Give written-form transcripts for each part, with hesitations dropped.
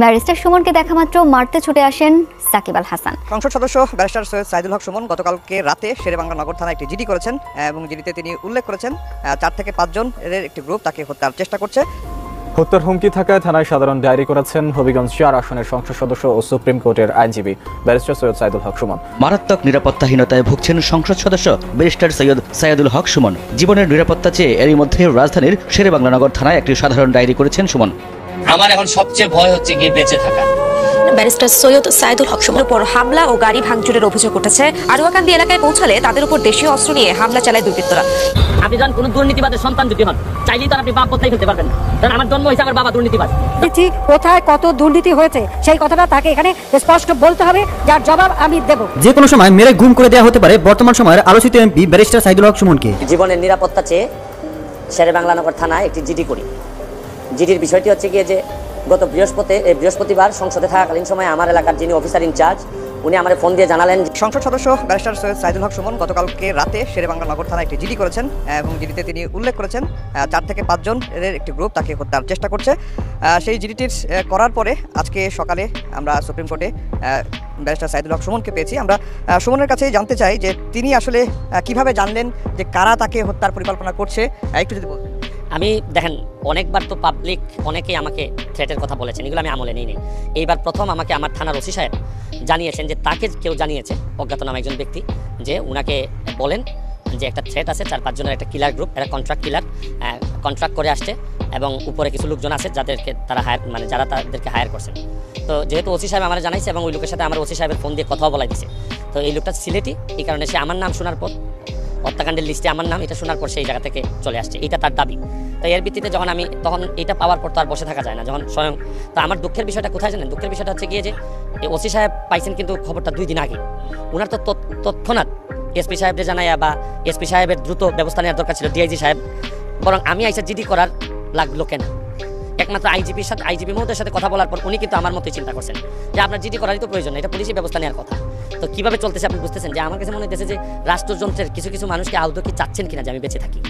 Barrister সুমনকে দেখা মাত্র মারতে ছুটে আসেন সাকিব আল হাসান। সংসদ সদস্য ব্যারিস্টার সৈয়দ সাইদুল হক সুমন গতকালকে রাতে শেরেবাংলা নগর থানায় একটি জিডি করেছেন এবং জিডিতে তিনি উল্লেখ করেছেন 4 থেকে 5 জনের একটি গ্রুপ তাকে হত্যার চেষ্টা করছে। হত্যার হুমকি থাকায় থানায় সাধারণ ডায়েরি করেছেন হবিগঞ্জ 4 আসনের সংসদ সদস্য ও সুপ্রিম কোর্টের আইনজীবী ব্যারিস্টার সৈয়দ সাইদুল হক সুমন। মারাত্মক নিরাপত্তাহীনতায় ভুগছেন সংসদ সদস্য ব্যারিস্টার সৈয়দ সাইদুল হক সুমন। জীবনের নিরাপত্তা চেয়ে এরই মধ্যে রাজধানীর শেরেবাংলা নগর থানায় একটি সাধারণ ডায়েরি করেছেন সুমন। আমার এখন সবচেয়ে ভয় হচ্ছে গিয়ে বেঁচে থাকা। ব্যারিস্টার সৈয়দ সাইদুল হক সুমনের উপর হামলা ও গাড়ি ভাঙচুরের অভিযোগ উঠেছে। আরুয়াকান্দি এলাকায় পৌঁছালে তাদের উপর দেশীয় অস্ত্র নিয়ে হামলা চালায় দুর্বৃত্তরা। আপনি জানেন কোন দুর্নীতিবাদের সন্তান যদি হন চাইলেই তো আপনি বাপ বদলাই ফেলতে পারবেন না, কারণ আমার জন্ম হয়েছে আমার বাবা দুর্নীতিবাদ। কোথায় কত দুর্নীতি হয়েছে সেই কথাটা তাকে এখানে স্পষ্ট বলতে হবে, যার জবাব আমি দেব। যে কোনো সময় মেরে গুম করে দেওয়া হতে পারে বর্তমান সময়ের আলোচিত এমপি ব্যারিস্টার সাইদুল হক সুমনকে। জীবনের নিরাপত্তা চেয়ে শেরেবাংলা নগর থানায় একটি জিডি করি। জিডির বিষয়টি হচ্ছে গিয়ে যে গত বৃহস্পতিবার সংসদে থাকাকালীন সময় আমার এলাকার যিনি অফিসার ইনচার্জ উনি আমার ফোন দিয়ে জানালেন সংসদ সদস্য ব্যারিস্টার সৈয়দ সাইদুল হক সুমন গতকালকে রাতে শেরেবাংলা নগর থানায় একটি জিডি করেছেন এবং জিডিতে তিনি উল্লেখ করেছেন 4 থেকে 5 জনের একটি গ্রুপ তাকে হত্যার চেষ্টা করছে। সেই জিডিটির করার পরে আজকে সকালে আমরা সুপ্রিম কোর্টে ব্যারিস্টার সাইদুল হক সুমনকে পেয়েছি। আমরা সুমনের কাছে জানতে চাই যে তিনি আসলে কিভাবে জানলেন যে কারা তাকে হত্যার পরিকল্পনা করছে, একটু যদি বলতেন। আমি দেখেন অনেকবার তো পাবলিক অনেকেই আমাকে থ্রেটের কথা বলেছেন, এগুলো আমি আমলে নিই। এইবার প্রথম আমাকে আমার থানার ওসি সাহেব জানিয়েছেন যে তাকে কেউ জানিয়েছে, অজ্ঞাতনামা একজন ব্যক্তি, যে উনাকে বলেন যে একটা থ্রেট আছে 4-5 জনের একটা কিলার গ্রুপ, এরা কন্ট্রাক্ট কিলার, কন্ট্রাক্ট করে আসছে এবং উপরে কিছু লোকজন আছে যাদেরকে তারা যারা তাদেরকে হায়ার করছেন। তো যেহেতু ওসি সাহেব আমার জানাইছে এবং ওই লোকের সাথে আমার ওসি সাহেবের ফোন দিয়ে কথাও বলাই দিছে, তো এই লোকটা সিলেটি, এই কারণে সে আমার নাম শোনার পর হত্যাকাণ্ডের লিস্টে আমার নাম এটা শোনার পর সেই জায়গা থেকে চলে আসছে, এটা তার দাবি। তো এর ভিত্তিতে তখন এটা পাওয়ার পর তো আর বসে থাকা যায় না, যখন স্বয়ং। তো আমার দুঃখের বিষয়টা কোথায় জানেন? দুঃখের বিষয়টা হচ্ছে গিয়ে যে ওসি সাহেব পাইছেন কিন্তু খবরটা 2 দিন আগে। ওনার তো তৎক্ষণাৎ এসপি সাহেবকে জানাইয়া বা এসপি সাহেবের দ্রুত ব্যবস্থা নেওয়ার দরকার ছিল, ডিআইজি সাহেব। বরং আমি আইসা জিডি করার লাগলো কেন? একমাত্র আইজিপি মহোদয়ের সাথে কথা বলার পর উনি কিন্তু আমার মতোই চিন্তা করছেন যে আপনার জিডি করারই তো প্রয়োজন, এটা পুলিশি ব্যবস্থা নেওয়ার কথা। তো কিভাবে চলতেছে আপনি বুঝতেছেন যে আমার কাছে মনে হইতেছে যে রাষ্ট্রযন্ত্রের কিছু মানুষকে আদৌ কি চাচ্ছেন কিনা যে আমি বেঁচে থাকি।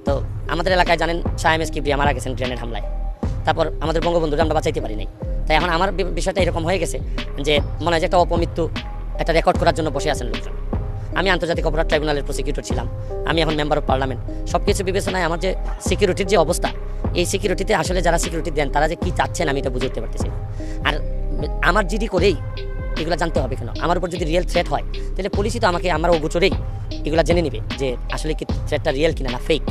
তো আমাদের এলাকায় জানেন শাহেমেস কিবরিয়া মারা গেছেন গ্রেনেড হামলায়, তারপর আমাদের বঙ্গবন্ধুরা আমরা বাঁচাইতে পারি নাই। তাই এখন আমার বিষয়টা এরকম হয়ে গেছে যে মনে হয় যে একটা অপমৃত্যু একটা রেকর্ড করার জন্য বসে আছেন লোকজন। আমি আন্তর্জাতিক অপরাধ ট্রাইব্যুনালের প্রসিকিউটর ছিলাম, আমি এখন মেম্বার অফ পার্লামেন্ট। সব কিছু বিবেচনায় আমার যে সিকিউরিটির যে অবস্থা, এই সিকিউরিটিতে আসলে যারা সিকিউরিটি দেন তারা যে কী চাচ্ছেন আমি এটা বুঝে উঠতে পারতেছি না। আর আমার জিডি করেই এগুলো জানতে হবে কেন? আমার উপর যদি রিয়েল থ্রেট হয় তাহলে পুলিশই তো আমাকে আমার অগোচরেই এগুলো জেনে নেবে যে আসলে কি থ্রেটটা রিয়েল কিনা না ফেক।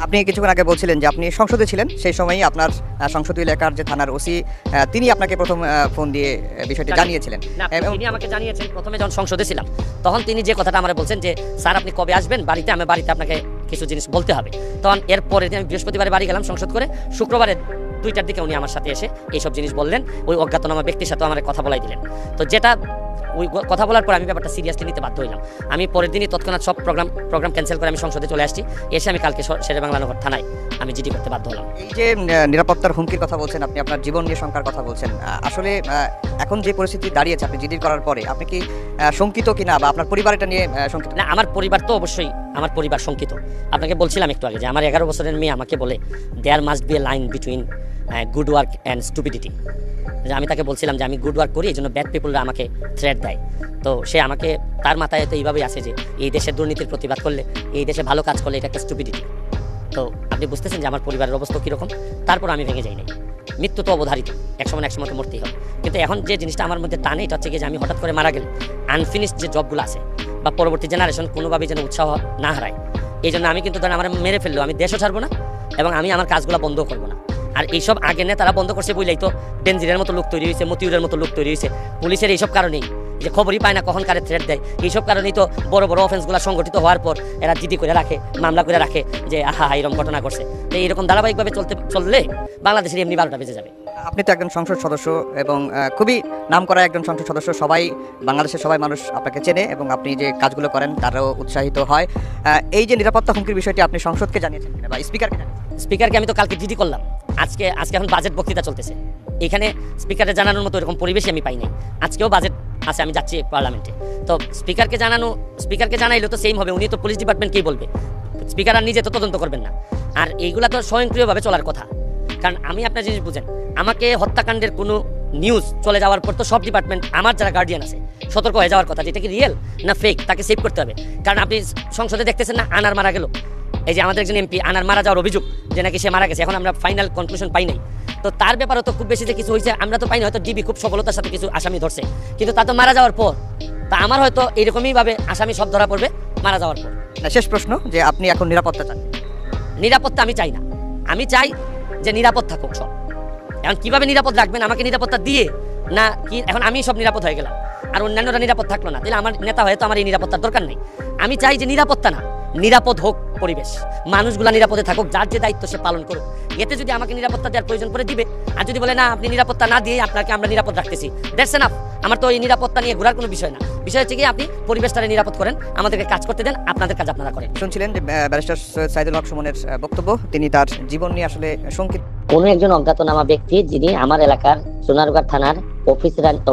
আপনি কিছুক্ষণ আগে বলছিলেন যে আপনি সংসদে ছিলেন, সেই সময়ই আপনার সংসদীয় এলাকার যে থানার ওসি তিনি আপনাকে প্রথম ফোন দিয়ে বিষয়টি জানিয়েছিলেন। তিনি আমাকে জানিয়েছেন প্রথমে যখন সংসদে ছিলাম, তখন তিনি যে কথাটা আমার বলছেন যে স্যার আপনি কবে আসবেন বাড়িতে, আমি বাড়িতে আপনাকে কিছু জিনিস বলতে হবে। তখন এরপরে আমি বৃহস্পতিবারে বাড়ি গেলাম সংসদ করে, শুক্রবারে 2টার দিকে উনি আমার সাথে এসে এইসব জিনিস বললেন, ওই অজ্ঞাতনামা ব্যক্তির সাথে আমার কথা বলাই দিলেন। তো যেটা ওই কথা বলার পর আমি ব্যাপারটা সিরিয়াসলি নিতে বাধ্য হইলাম। আমি পরের দিনই তৎক্ষণাৎ সব প্রোগ্রাম ক্যান্সেল করে আমি সংসদে চলে আসছি। এসে আমি কালকে শেরেবাংলা নগর থানায় আমি জিডি করতে বাধ্য হলাম। এই যে নিরাপত্তার হুমকির কথা বলছেন, আপনি আপনার জীবন নিয়ে শঙ্কার কথা বলছেন, আসলে এখন যে পরিস্থিতি দাঁড়িয়েছে আপনি জিডি করার পরে আপনি কি শঙ্কিত কিনা বা আপনার পরিবার এটা নিয়ে শঙ্কিত? না, আমার পরিবার তো অবশ্যই আমার পরিবার শঙ্কিত। আপনাকে বলছিলাম একটু আগে যে আমার 11 বছরের মেয়ে আমাকে বলে there must be a line between good work and stupidity. যে আমি তাকে বলছিলাম যে আমি গুড ওয়ার্ক করি, এই জন্য ব্যাড পিপুলরা আমাকে থ্রেট দেয়। তো সে আমাকে তার মাথায় তো এইভাবেই আসে যে এই দেশের দুর্নীতির প্রতিবাদ করলে, এই দেশে ভালো কাজ করলে এটা একটা স্টুপিডিটি। তো আপনি বুঝতেছেন যে আমার পরিবারের অবস্থা কীরকম। তারপর আমি ভেঙে যাই নাই, মৃত্যু তো অবধারিত, এক সময় তো মরতেই হবে। কিন্তু এখন যে জিনিসটা আমার মধ্যে টানে এটা হচ্ছে কি যে আমি হঠাৎ করে মারা গেলে আনফিনিশড যে জবগুলো আছে বা পরবর্তী জেনারেশন কোনোভাবেই যেন উৎসাহ না হারায়, এই জন্য আমি কিন্তু ধরেন আমার মেরে ফেললেও আমি দেশও ছাড়বো না এবং আমি আমার কাজগুলো বন্ধও করবো না। আর এইসব আগে তারা বন্ধ করছে বইলেই তো বেনজিরের মতো লোক তৈরি হয়েছে, মতিউরের মতো লোক তৈরি হয়েছে। পুলিশের এইসব কারণেই যে খবরই পায় না কখন কারে থ্রেট দেয়, এইসব কারণেই তো বড় বড় অফেন্সগুলো সংগঠিত হওয়ার পর এরা জিডি করে রাখে, মামলা করে রাখে যে আহা এরকম ঘটনা করছে। তো এইরকম ধারাবাহিকভাবে চললে বাংলাদেশের এমনি 12টা বেজে যাবে। আপনি তো একজন সংসদ সদস্য এবং খুবই নামকরা একজন সংসদ সদস্য, বাংলাদেশের সবাই মানুষ আপনাকে চেনে এবং আপনি যে কাজগুলো করেন তারাও উৎসাহিত হয়। এই যে নিরাপত্তা হুমকির বিষয়টি আপনি সংসদকে জানিয়েছেন বা স্পিকারকে জানিয়েছেন? স্পিকারকে আমি তো কালকে জিডি করলাম, আজকে এখন বাজেট বক্তৃতা চলতেছে, এখানে স্পিকারে জানানোর মতো এরকম পরিবেশই আমি পাই নাই। আজকেও বাজেট আছে, আমি যাচ্ছি পার্লামেন্টে। তো স্পিকারকে জানাইলে তো সেম হবে, উনি তো পুলিশ ডিপার্টমেন্টকেই বলবে, স্পিকার আর নিজে তো তদন্ত করবেন না। আর এইগুলা তো স্বয়ংক্রিয়ভাবে চলার কথা, কারণ আমি আপনার জিনিস বুঝেন, আমাকে হত্যাকাণ্ডের কোনো নিউজ চলে যাওয়ার পর তো সব ডিপার্টমেন্ট আমার যারা গার্ডিয়ান আছে সতর্ক হয়ে যাওয়ার কথা, যেটা কি রিয়েল না ফেক, তাকে সেভ করতে হবে। কারণ আপনি সংসদে দেখতেছেন না আনার মারা গেল, এই যে আমাদের একজন এমপি আনার মারা যাওয়ার অভিযোগ যে নাকি সে মারা গেছে, এখন আমরা ফাইনাল কনক্লুশন পাই নাই। তো তার ব্যাপারে তো খুব বেশি যে কিছু হয়েছে আমরা তো পাই না, হয়তো ডিবি খুব সফলতার সাথে কিছু আসামি ধরছে, কিন্তু তা তো মারা যাওয়ার পর। তা আমার হয়তো এইরকমই ভাবে আসামি সব ধরা পড়বে মারা যাওয়ার পর। শেষ প্রশ্ন, যে আপনি এখন নিরাপত্তা চান? নিরাপত্তা আমি চাই না, আমি চাই যে নিরাপদ থাকুক সব। এখন কিভাবে নিরাপদ রাখবেন, আমাকে নিরাপত্তা দিয়ে না কি? এখন আমি সব নিরাপদ হয়ে গেলাম আর অন্যান্যরা নিরাপদ থাকলো না, তাহলে আমার নেতা হয়তো আমার এই নিরাপত্তার দরকার নেই। আমি চাই যে নিরাপত্তা না, নিরাপদ হোক পরিবেশ, মানুষগুলা নিরাপদে থাকুক, যার যে দায়িত্ব সে পালন করুক। এতে যদি আমাকে নিরাপত্তা দেওয়ার প্রয়োজন করে দিবে, আর যদি বলে না আপনি নিরাপত্তা না দিয়ে আপনাকে আমরা নিরাপদ রাখতেছি, দ্যাটস এনাফ। আমার তো এই নিরাপত্তা নিয়ে ঘোরার কোনো বিষয় না, বিষয় হচ্ছে কি আপনি পরিবেশটারে নিরাপদ করেন, আমাদেরকে কাজ করতে দেন, আপনাদের কাজ আপনারা করেন। শুনছিলেন যে ব্যারিস্টার সৈয়দ সাইদুল হক সুমনের বক্তব্য। তিনি তার জীবন নিয়ে আসলে শঙ্কিত। কোন একজন অজ্ঞাতনামা ব্যক্তি যিনি আমার এলাকার সোনারগাঁ থানার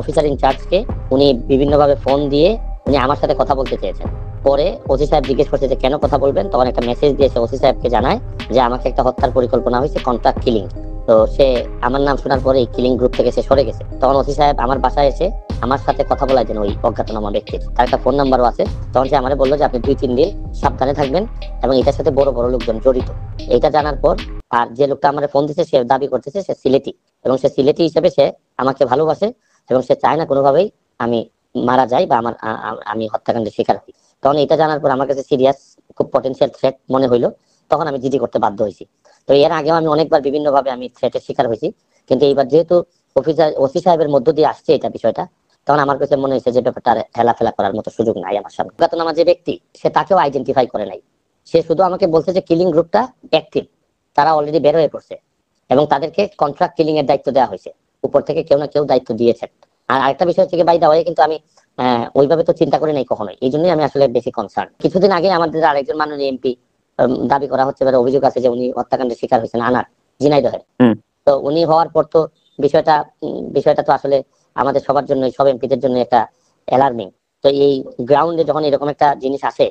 অফিসার ইনচার্জকে উনি বিভিন্নভাবে ফোন দিয়ে উনি আমার সাথে কথা বলতে চেয়েছেন। পরে ওসি সাহেব জিজ্ঞেস করছে যে কেন কথা বলবেন, তখন একটা মেসেজ দিয়েছে ওসি সাহেবকে জানায় যে আমাকে একটা হত্যার পরিকল্পনা হয়েছে, কন্ট্রাক্ট কিলিং। তো সে আমার নাম শোনার পরে এই কিলিং গ্রুপ থেকে সে সরে গেছে। তখন ওসি সাহেব আমার বাসায় এসে আমার সাথে কথা বলায় দেন ওই অজ্ঞাতনামা ব্যক্তির, তার একটা ফোন নাম্বারও আছে। তখন সে আমাকে বললো যে আপনি 2-3 দিন সাবধানে থাকবেন এবং এটার সাথে বড় বড় লোকজন জড়িত। এটা জানার পর আর যে লোকটা আমার ফোন দিচ্ছে সে দাবি করতেছে সে সিলেটি, এবং সে সিলেটি হিসেবে সে আমাকে ভালোবাসে এবং সে চায় না কোনোভাবেই আমি মারা যাই বা আমি হত্যাকাণ্ডের শিকার হই। তখন এটা জানার পর আমার কাছে সিরিয়াস খুব পটেনশিয়াল থ্রেট মনে হইলো, তখন আমি জিডি করতে বাধ্য হয়েছি। তো এর আগেও আমি অনেকবার বিভিন্ন ভাবে আমি থ্রেটের শিকার হয়েছি, কিন্তু এইবার যেহেতু ওসি সাহেবের মধ্য দিয়ে আসছে এটা বিষয়টা, তখন আমার কাছে মনে হয়েছে যে ব্যাপারটা হেলাফেলা করার মতো সুযোগ নাই আমার সামনে। অজ্ঞাতনামা যে ব্যক্তি সে তাকেও আইডেন্টিফাই করে নাই, সে শুধু আমাকে বলছে যে কিলিং গ্রুপটা অ্যাক্টিভ, তারা অলরেডি বের হয়ে পড়ছে এবং তাদেরকে কন্ট্রাক্ট কিলিং এর দায়িত্ব দেওয়া হয়েছে, উপর থেকে কেউ না কেউ দায়িত্ব দিয়েছেন। আর আরেকটা বিষয় হচ্ছে বাই দা ওয়ে, কিন্তু আমি ওইভাবে তো চিন্তা করি নাই কখনোই, এই জন্যই আমি আসলে বেশি কনসার্ন। কিছুদিন আগে আমাদের আরেকজন মাননীয় এমপি দাবি করা হচ্ছে, অভিযোগ আছে যে উনি হত্যাকাণ্ডের শিকার হয়েছেন আনার ঝিনাইদহের। তো উনি হওয়ার পর তো বিষয়টা তো আসলে আমাদের সবার জন্য, সব এমপিদের জন্য একটা অ্যালার্মিং। তো এই গ্রাউন্ডে যখন এরকম একটা জিনিস আসে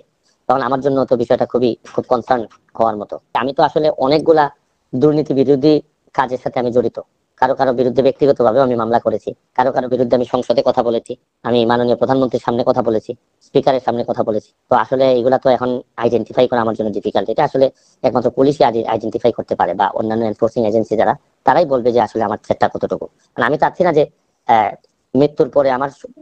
তখন আমার জন্য তো বিষয়টা খুব কনসার্ন হওয়ার মতো। আমি তো আসলে অনেকগুলা দুর্নীতি বিরোধী কাজের সাথে আমি জড়িত, কারো বিরুদ্ধে ব্যক্তিগতভাবে আমি মামলা করেছি, কারো বিরুদ্ধে আমি সংসদে কথা বলেছি, আমি মাননীয় প্রধানমন্ত্রীর সামনে কথা বলেছি, স্পিকারের সামনে কথা বলেছি। তো আসলে এগুলা তো এখন আইডেন্টিফাই করা আমার জন্য ডিফিকাল্ট। এটা আসলে একমাত্র পুলিশই আইডেন্টিফাই করতে পারে বা অন্যান্য এনফোর্সিং এজেন্সি যারা, তারাই বলবে যে আসলে আমার থ্রেটটা কতটুকু। আমি চাচ্ছি না যে মৃত্যুর পরে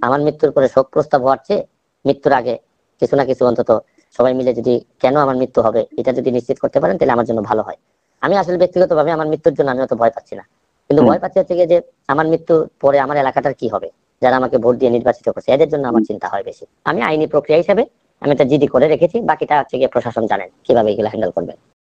আমার মৃত্যুর পরে শোক প্রস্তাব হওয়ার চেয়ে মৃত্যুর আগে কিছু না কিছু অন্তত সবাই মিলে যদি কেন আমার মৃত্যু হবে এটা যদি নিশ্চিত করতে পারেন তাহলে আমার জন্য ভালো হয়। আমি আসলে ব্যক্তিগতভাবে আমার মৃত্যুর জন্য আমি অত ভয় পাচ্ছি না, কিন্তু ভয় পাচ্ছি হচ্ছে যে আমার মৃত্যুর পরে আমার এলাকাটার কি হবে, যারা আমাকে ভোট দিয়ে নির্বাচিত করছে এদের জন্য আমার চিন্তা হয় বেশি। আমি আইনি প্রক্রিয়া হিসেবে আমি একটা জিডি করে রেখেছি, বাকিটা হচ্ছে গিয়ে প্রশাসন জানেন কিভাবে এগুলো হ্যান্ডেল করবেন।